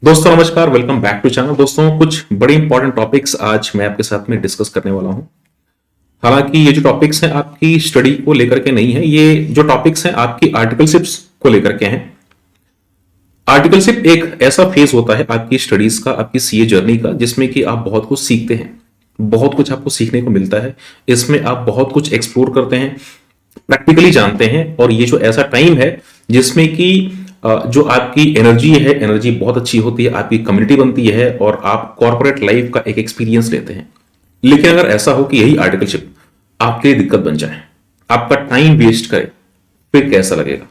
दोस्तों नमस्कार, welcome back to channel. दोस्तों कुछ बड़े इंपॉर्टेंट टॉपिक्स आज मैं आपके साथ में डिस्कस करने वाला हूं। हालांकि ये जो टॉपिक्स हैं आपकी स्टडी को लेकर के नहीं है, ये जो टॉपिक्स हैं आपकी आर्टिकलशिप्स को लेकर के हैं। आर्टिकलशिप एक ऐसा फेज होता है आपकी स्टडीज का, आपकी सीए जर्नी का, जिसमें कि आप बहुत कुछ सीखते हैं, बहुत कुछ आपको सीखने को मिलता है। इसमें आप बहुत कुछ एक्सप्लोर करते हैं, प्रैक्टिकली जानते हैं। और ये जो ऐसा टाइम है जिसमें कि जो आपकी एनर्जी है, एनर्जी बहुत अच्छी होती है, आपकी कम्युनिटी बनती है और आप कॉर्पोरेट लाइफ का एक एक्सपीरियंस लेते हैं। लेकिन अगर ऐसा हो कि यही आर्टिकलशिप आपके लिए दिक्कत बन जाए, आपका टाइम वेस्ट करे, फिर कैसा लगेगा?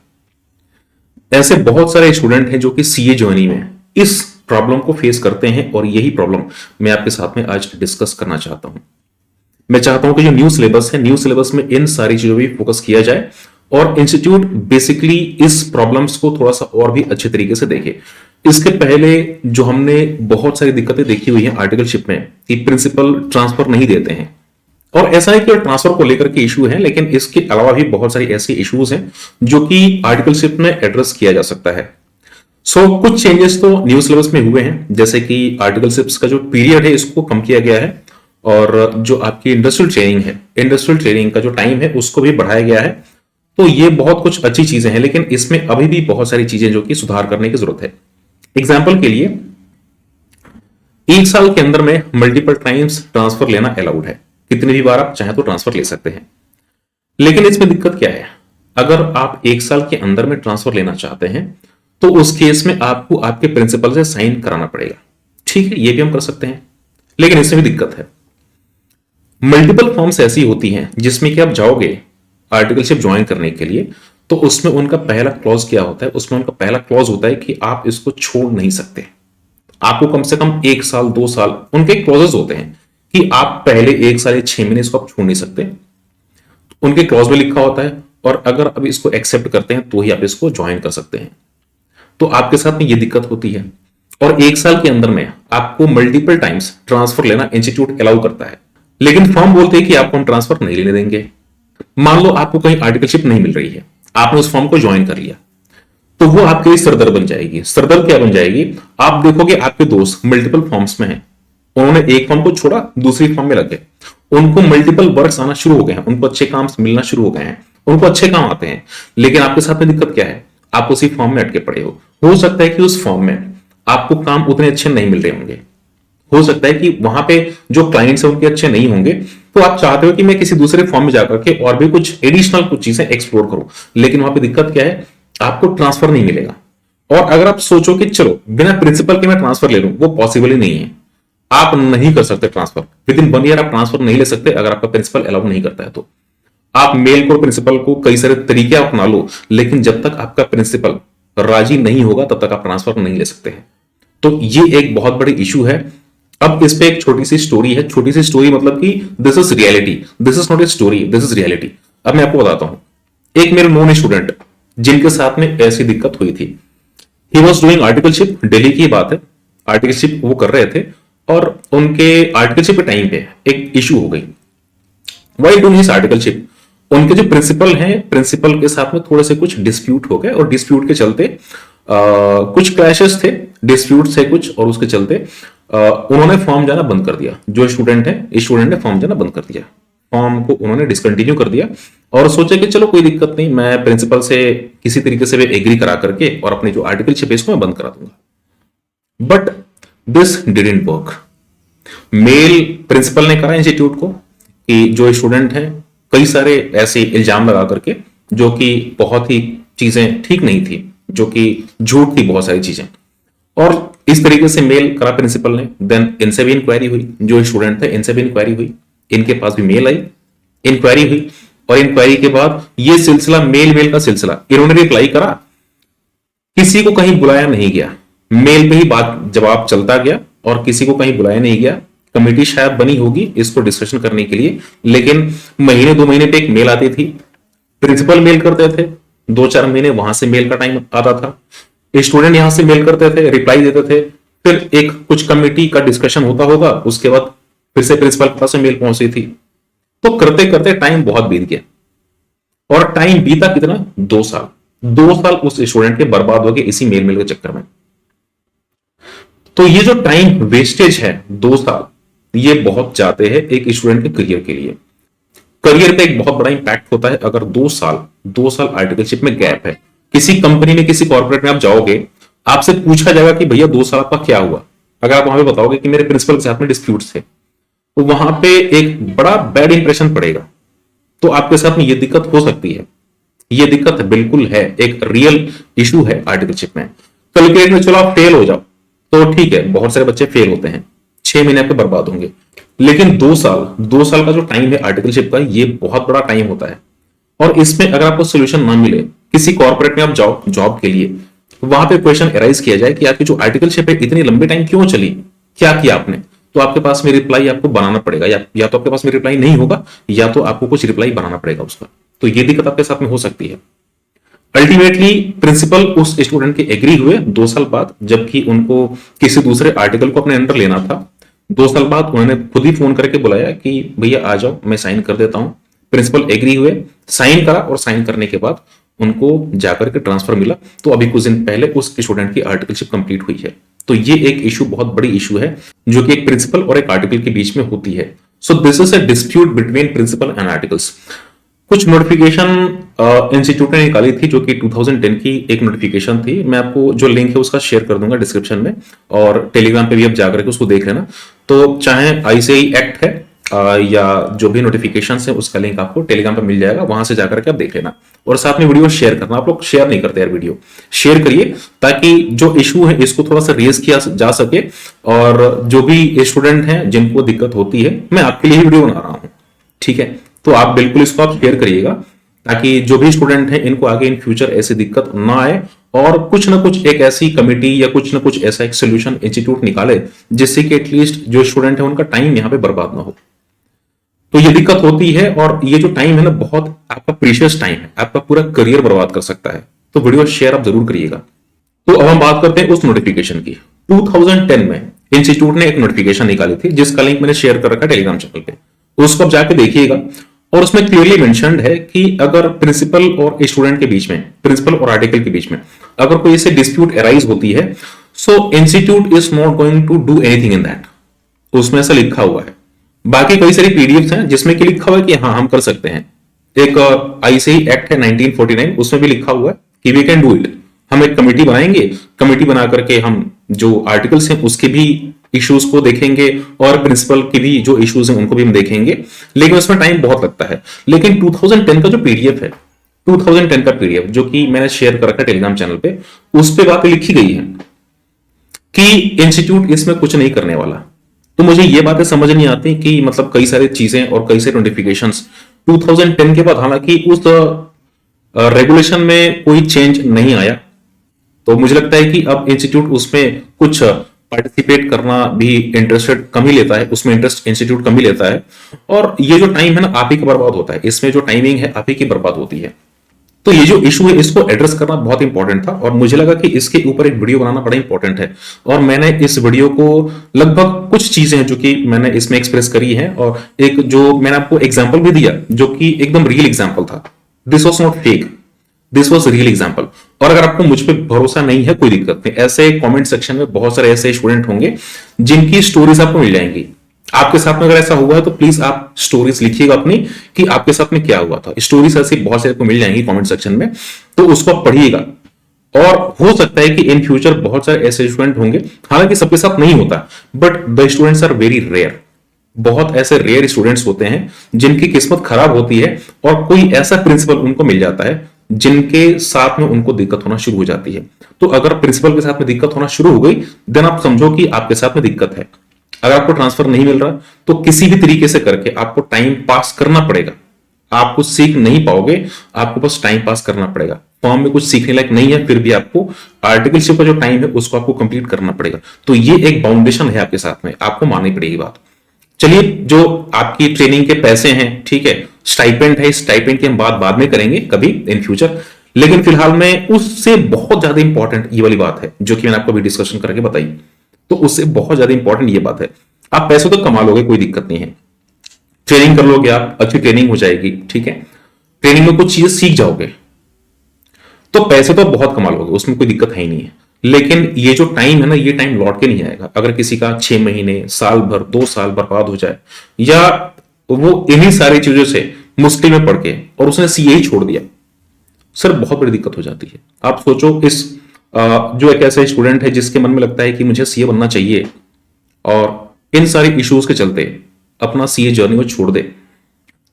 ऐसे बहुत सारे स्टूडेंट हैं जो कि सीए जर्नी में इस प्रॉब्लम को फेस करते हैं और यही प्रॉब्लम मैं आपके साथ में आज डिस्कस करना चाहता हूं। मैं चाहता हूं कि जो न्यू सिलेबस है, न्यू सिलेबस में इन सारी चीजों पर फोकस किया जाए और इंस्टीट्यूट बेसिकली इस प्रॉब्लम्स को थोड़ा सा और भी अच्छे तरीके से देखे। इसके पहले जो हमने बहुत सारी दिक्कतें देखी हुई हैं आर्टिकलशिप में कि प्रिंसिपल ट्रांसफर नहीं देते हैं, और ऐसा है कि ट्रांसफर को लेकर के इशू है, लेकिन इसके अलावा भी बहुत सारी ऐसी इश्यूज हैं जो कि आर्टिकलशिप में एड्रेस किया जा सकता है। कुछ चेंजेस तो न्यू सिलेबस में हुए हैं, जैसे कि आर्टिकलशिप्स का जो पीरियड है इसको कम किया गया है, और जो आपकी इंडस्ट्रियल ट्रेनिंग है, इंडस्ट्रियल ट्रेनिंग का जो टाइम है उसको भी बढ़ाया गया है। तो ये बहुत कुछ अच्छी चीजें हैं, लेकिन इसमें अभी भी बहुत सारी चीजें जो कि सुधार करने की जरूरत है। एग्जाम्पल के लिए, एक साल के अंदर में मल्टीपल टाइम्स ट्रांसफर लेना अलाउड है, कितनी भी बार आप चाहे तो ट्रांसफर ले सकते हैं। लेकिन इसमें दिक्कत क्या है? अगर आप एक साल के अंदर में ट्रांसफर लेना चाहते हैं तो उस केस में आपको आपके प्रिंसिपल से साइन कराना पड़ेगा। ठीक है, ये भी हम कर सकते हैं, लेकिन इसमें भी दिक्कत है। मल्टीपल फॉर्म्स ऐसी होती हैं जिसमें कि आप जाओगे आर्टिकलशिप ज्वाइन करने के लिए, तो उसमें उनका पहला क्लॉज क्या होता है? उसमें उनका पहला क्लॉज होता है कि आप इसको छोड़ नहीं सकते। आपको कम से कम 1 साल 2 साल, उनके क्लॉजेस होते हैं कि आप पहले 1 साल या 6 महीने इसको आप छोड़ नहीं सकते। उनके क्लॉज में लिखा होता है, और अगर अब इसको एक्सेप्ट करते हैं तो ही आप इसको ज्वाइन कर सकते हैं। तो आपके साथ में ये दिक्कत होती है। और 1 साल के अंदर में आपको मल्टीपल टाइम्स ट्रांसफर लेना इंस्टीट्यूट अलाउ करता है, लेकिन फॉर्म बोलते हैं कि आपको हम ट्रांसफर नहीं लेने देंगे। मान लो आपको कहीं आर्टिकलशिप नहीं मिल रही है, आपने उस फॉर्म को ज्वाइन कर लिया, तो वो आपके लिए सरदर्द बन जाएगी। सरदर्द क्या बन जाएगी? आप देखोगे आपके दोस्त मल्टीपल फॉर्म्स में हैं, उन्होंने एक फॉर्म को छोड़ा, दूसरी फॉर्म में लग गए, उनको मल्टीपल वर्क्स आना शुरू हो गए हैं, उनको अच्छे काम मिलना शुरू हो गए हैं, उनको अच्छे काम आते हैं। लेकिन आपके साथ में दिक्कत क्या है? आप उसी फॉर्म में अटके पड़े हो सकता है कि उस फॉर्म में आपको काम उतने अच्छे नहीं मिल रहे होंगे, हो सकता है कि वहां पे जो क्लाइंट्स हैं उनके अच्छे नहीं होंगे, तो आप चाहते हो कि मैं किसी दूसरे फॉर्म में जाकर के और भी कुछ एडिशनल कुछ चीजें एक्सप्लोर करूं, लेकिन वहां पे दिक्कत क्या है? आपको ट्रांसफर नहीं मिलेगा। और अगर आप सोचो कि चलो बिना प्रिंसिपल के मैं ट्रांसफर ले लूं, वो पॉसिबल ही नहीं है। आप नहीं कर सकते ट्रांसफर विद इन 1 ईयर, आप ट्रांसफर नहीं ले सकते अगर आपका प्रिंसिपल अलाउ नहीं करता है। तो आप मेल को प्रिंसिपल को कई सारे तरीके अपना लो, लेकिन जब तक आपका प्रिंसिपल राजी नहीं होगा तब तक आप ट्रांसफर नहीं ले सकते हैं। तो ये एक बहुत बड़ी इशू है। अब इस पे एक छोटी सी स्टोरी है, छोटी सी स्टोरी मतलब कि this is reality, this is not a story, this is reality. अब मैं आपको बताता हूं, एक मेरे नोन स्टूडेंट जिनके साथ में ऐसी दिक्कत हुई थी, he was doing articleship, Delhi की बात है, आर्टिकलशिप वो कर रहे थे, और उनके आर्टिकलशिप के टाइम पे एक इशू हो गई। वाइल डूइंग हिज आर्टिकलशिप, उनके जो प्रिंसिपल हैं, प्रिंसिपल के साथ में थोड़े से कुछ डिस्प्यूट हो गए, और डिस्प्यूट के चलते कुछ क्लैशेस थे, डिस्प्यूट थे कुछ, और उसके चलते उन्होंने फॉर्म जाना बंद कर दिया। जो स्टूडेंट है, स्टूडेंट ने फॉर्म जाना बंद कर दिया, फॉर्म को उन्होंने डिसकंटिन्यू कर दिया, और सोचा कि चलो कोई दिक्कत नहीं, मैं प्रिंसिपल से किसी तरीके से एग्री करा करके और अपनी जो आर्टिकलशिप है इसको मैं बंद करा दूंगा। But this didn't work. Male principal ने कहा इंस्टीट्यूट को कि जो स्टूडेंट है, कई सारे ऐसे इल्जाम लगा करके, जो कि बहुत ही चीजें ठीक नहीं थी, जो कि झूठ थी बहुत सारी चीजें, और इस तरीके से मेल करा प्रिंसिपल ने। देन इनसे भी इंक्वायरी हुई, जो स्टूडेंट थे इनसे भी इंक्वायरी हुई, इनके पास भी मेल आई, इंक्वायरी हुई, और इंक्वायरी के बाद ये सिलसिला मेल का सिलसिला, इन्होंने रिप्लाई करा, किसी को कहीं बुलाया नहीं गया, मेल पे ही बात जवाब चलता गया, और किसी को कहीं बुलाया नहीं गया। कमेटी शायद बनी होगी इसको डिस्कशन करने के लिए, लेकिन महीने 2 महीने पे एक मेल आती थी, प्रिंसिपल मेल करते थे, 2-4 महीने वहां से मेल का टाइम आता था, स्टूडेंट यहां से मेल करते थे, रिप्लाई देते थे, फिर एक कुछ कमेटी का डिस्कशन होता होगा, उसके बाद फिर से प्रिंसिपल के पास मेल पहुंची थी। तो करते करते टाइम बहुत बीत गया, और टाइम बीता कितना? 2 साल। 2 साल उस स्टूडेंट के बर्बाद हो गए इसी मेल के चक्कर में। तो ये जो टाइम वेस्टेज है 2 साल, ये बहुत जाते हैं एक स्टूडेंट के करियर के लिए। करियर पे एक बहुत बड़ा इंपैक्ट होता है अगर 2 साल आर्टिकलशिप में गैप है। किसी कंपनी में, किसी कॉर्पोरेट में आप जाओगे, आपसे पूछा जाएगा कि भैया 2 साल आपका क्या हुआ। अगर आप वहां पे बताओगे कि मेरे प्रिंसिपल के साथ में डिस्प्यूट्स थे, तो वहां पे एक बड़ा बैड इंप्रेशन पड़ेगा। तो आपके साथ में ये दिक्कत हो सकती है, ये दिक्कत बिल्कुल है, एक रियल इशू है आर्टिकलशिप में। कल के डेट में चलो आप फेल हो जाओ तो ठीक है, बहुत सारे बच्चे फेल होते हैं, 6 महीने पे बर्बाद होंगे। लेकिन 2 साल का जो टाइम है आर्टिकलशिप का, ये बहुत बड़ा टाइम होता है। और इसमें अगर आपको सोल्यूशन ना मिले, किसी कॉर्पोरेट में आप जाओ जॉब के लिए, तो वहां पे क्वेश्चन एराइज किया जाए कि आपकी जो आर्टिकलशिप है इतनी लंबे टाइम क्यों चली, क्या किया आपने, तो आपके पास में रिप्लाई आपको बनाना पड़ेगा, या तो आपके पास में रिप्लाई नहीं होगा, या तो आपको कुछ रिप्लाई बनाना पड़ेगा उसका। तो ये दिक्कत आपके साथ में हो सकती है। अल्टीमेटली प्रिंसिपल उस स्टूडेंट के एग्री हुए 2 साल बाद, जबकि उनको किसी दूसरे आर्टिकल को अपने अंडर लेना था। 2 साल बाद उन्होंने खुद ही फोन करके बुलाया कि भैया आ जाओ, मैं साइन कर देता हूं। प्रिंसिपल एग्री हुए, साइन करा, और साइन करने के बाद उनको जाकर के ट्रांसफर मिला। तो अभी कुछ दिन पहले उस स्टूडेंट की आर्टिकलशिप कंप्लीट हुई है। तो ये एक इशू, बहुत बड़ी इशू है, जो कि एक प्रिंसिपल और एक आर्टिकल के बीच में होती है। So this is a dispute between principal and articles. कुछ नोटिफिकेशन इंस्टीट्यूट ने निकाली थी, जो कि 2010 की एक नोटिफिकेशन थी। मैं आपको जो लिंक है उसका शेयर कर दूंगा डिस्क्रिप्शन में, और टेलीग्राम पे भी आप जाकर के उसको देख लेना। तो चाहे आईसीआई एक्ट है या जो भी नोटिफिकेशन है, उसका लिंक आपको टेलीग्राम पे मिल जाएगा, वहां से जाकर के आप देख लेना। और साथ में वीडियो शेयर करना, आप लोग शेयर नहीं करते यार, वीडियो शेयर करिए, ताकि जो इशू है इसको थोड़ा सा रेज किया जा सके। और जो भी स्टूडेंट हैं जिनको दिक्कत होती है, मैं आपके लिए वीडियो बना रहा हूं, ठीक है। तो आप बिल्कुल इसको आप शेयर करिएगा, ताकि जो भी स्टूडेंट हैं इनको आगे इन फ्यूचर ऐसी दिक्कत ना आए, और कुछ ना कुछ एक ऐसी कमिटी या कुछ ना कुछ ऐसा एक सोल्यूशन इंस्टीट्यूट निकाले, जिससे कि एटलीस्ट जो स्टूडेंट है उनका टाइम यहां पे बर्बाद ना हो। तो ये दिक्कत होती है, और ये जो टाइम है ना, बहुत आपका प्रीशियस टाइम है, आपका पूरा करियर बर्बाद कर सकता है। तो वीडियो शेयर आप जरूर करिएगा। तो अब हम बात करते हैं उस नोटिफिकेशन की। 2010 में इंस्टीट्यूट ने एक नोटिफिकेशन निकाली थी, जिसका लिंक मैंने शेयर कर रखा टेलीग्राम चैनल पे, उसको आप जाके देखिएगा। और उसमें क्लियरली मेंशन्ड है कि अगर प्रिंसिपल और स्टूडेंट के बीच में, प्रिंसिपल और आर्टिकल के बीच में अगर कोई ऐसे डिस्प्यूट अराइज होती है, so institute is not going to do anything in that. उसमें ऐसा लिखा हुआ है। बाकी कई सारी पीडीएफ हैं जिसमें कि लिखा हुआ है कि हाँ हम कर सकते हैं। एक आईसीआई एक्ट है 1949, उसमें भी लिखा हुआ है कि वी कैन डू इट। हम एक कमेटी बनाएंगे, कमेटी बना करके हम जो आर्टिकल्स हैं उसके भी इश्यूज को देखेंगे, और प्रिंसिपल की भी जो इश्यूज हैं उनको भी हम देखेंगे। लेकिन उसमें टाइम बहुत लगता है। लेकिन 2010 का जो पीडीएफ है, 2010 का पीडीएफ जो कि मैंने शेयर कर रखा है टेलीग्राम चैनल पे, उस पे बातें लिखी गई है कि इंस्टीट्यूट इसमें कुछ नहीं करने वाला। तो मुझे ये बातें समझ नहीं आती कि मतलब कई सारी चीजें और कई सारे नोटिफिकेशंस 2010 के बाद, हालांकि उस रेगुलेशन में कोई चेंज नहीं आया, तो मुझे लगता है कि अब इंस्टीट्यूट उसमें कुछ पार्टिसिपेट करना भी इंटरेस्टेड कम ही लेता है, उसमें इंटरेस्ट इंस्टीट्यूट कम ही लेता है। और ये जो टाइम है ना, आप ही का बर्बाद होता है, इसमें जो टाइमिंग है आप ही की बर्बाद होती है। तो ये जो इशू है इसको एड्रेस करना बहुत इंपॉर्टेंट था, और मुझे लगा कि इसके ऊपर एक वीडियो बनाना बड़ा इंपॉर्टेंट है। और मैंने इस वीडियो को लगभग कुछ चीजें हैं जो कि मैंने इसमें एक्सप्रेस करी है, और एक जो मैंने आपको एग्जांपल भी दिया जो कि एकदम रियल एग्जांपल था। This was not fake, this was real example. और अगर आपको मुझ पर भरोसा नहीं है, कोई दिक्कत नहीं, ऐसे कमेंट सेक्शन में बहुत सारे ऐसे स्टूडेंट होंगे जिनकी स्टोरीज आपको मिल जाएंगी। आपके साथ में अगर ऐसा हुआ है तो प्लीज आप स्टोरीज लिखिएगा अपनी, कि आपके साथ में क्या हुआ था। स्टोरीज ऐसी बहुत सारे को मिल जाएंगी कमेंट सेक्शन में, तो उसको आप पढ़िएगा। और हो सकता है कि इन फ्यूचर बहुत सारे ऐसे स्टूडेंट होंगे, हालांकि सबके साथ नहीं होता, but the students are very rare. बहुत ऐसे रेयर स्टूडेंट्स होते हैं जिनकी किस्मत खराब होती है, और कोई ऐसा प्रिंसिपल उनको मिल जाता है जिनके साथ में उनको दिक्कत होना शुरू हो जाती है। तो अगर प्रिंसिपल के साथ में दिक्कत होना शुरू हो गई, देन आप समझो कि आपके साथ में दिक्कत है। अगर आपको ट्रांसफर नहीं मिल रहा, तो किसी भी तरीके से करके आपको टाइम पास करना पड़ेगा। आप कुछ सीख नहीं पाओगे, आपको बस टाइम पास करना पड़ेगा। फॉर्म में कुछ सीखने लायक नहीं है, फिर भी आपको आर्टिकलशिप का जो टाइम है उसको आपको कंप्लीट करना पड़ेगा। तो ये एक बाउंडेशन है आपके साथ में, आपको माननी पड़ेगी बात। चलिए, जो आपकी ट्रेनिंग के पैसे हैं, ठीक है, स्टाइपेंड है, स्टाइपेंड की हम बात बाद में करेंगे कभी इन फ्यूचर। लेकिन फिलहाल में उससे बहुत ज्यादा इंपॉर्टेंट ये वाली बात है जो कि मैंने आपको अभी डिस्कशन करके बताई। तो उससे बहुत ज्यादा इंपॉर्टेंट ये बात है, आप पैसे तो कमा लोगे, कोई दिक्कत नहीं है, ट्रेनिंग कर लोगे, आप अच्छी ट्रेनिंग हो जाएगी, ठीक है, ट्रेनिंग में कुछ चीज सीख जाओगे, तो पैसे तो बहुत कमा लोगे, उसमें कोई दिक्कत है ही नहीं है। लेकिन ये जो टाइम है ना, ये टाइम लौट के नहीं आएगा। अगर किसी का 6 महीने, साल भर, 2 साल बर्बाद हो जाए, या वो इन्हीं सारी चीजों से मुश्किल में पड़ के और उसने सीए ही छोड़ दिया, सर बहुत बड़ी दिक्कत हो जाती है। आप सोचो, इस जो एक ऐसा स्टूडेंट है जिसके मन में लगता है कि मुझे सीए बनना चाहिए, और इन सारी इश्यूज के चलते अपना सीए जर्नी को छोड़ दे,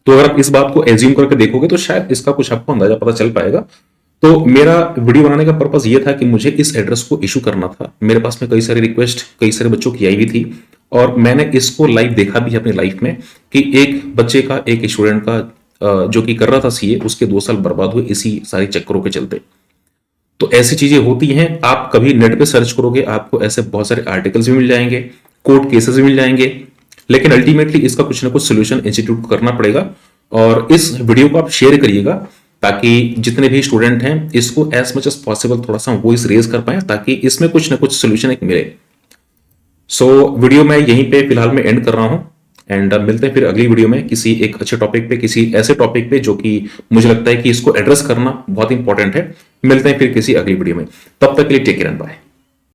तो अगर आप इस बात को एज्यूम करके देखोगे तो शायद इसका कुछ आपको अंदाजा पता चल पाएगा। तो मेरा वीडियो बनाने का पर्पस ये था कि मुझे इस एड्रेस को इशू करना था। मेरे पास में कई सारी रिक्वेस्ट कई सारे बच्चों की आई हुई थी, और मैंने इसको लाइव देखा भी है अपनी लाइफ में कि एक बच्चे का, एक स्टूडेंट का जो कि कर रहा था सीए, उसके 2 साल बर्बाद हुए इसी सारी चक्करों के चलते। तो ऐसी चीजें होती हैं। आप कभी नेट पे सर्च करोगे, आपको ऐसे बहुत सारे आर्टिकल्स भी मिल जाएंगे, कोर्ट केसेस भी मिल जाएंगे, लेकिन अल्टीमेटली इसका कुछ ना कुछ सोल्यूशन इंस्टीट्यूट को करना पड़ेगा। और इस वीडियो को आप शेयर करिएगा, ताकि जितने भी स्टूडेंट हैं इसको एज मच एज पॉसिबल थोड़ा सा वॉइस रेज कर पाए, ताकि इसमें कुछ ना कुछ सोल्यूशन एक मिले। सो वीडियो मैं यहीं पे फिलहाल मैं एंड कर रहा हूं, एंड मिलते हैं फिर अगली वीडियो में किसी एक अच्छे टॉपिक पे, किसी ऐसे टॉपिक पे जो कि मुझे लगता है कि इसको एड्रेस करना बहुत इंपॉर्टेंट है। मिलते हैं फिर किसी अगली वीडियो में, तब तक के लिए टेक केयर एंड बाय।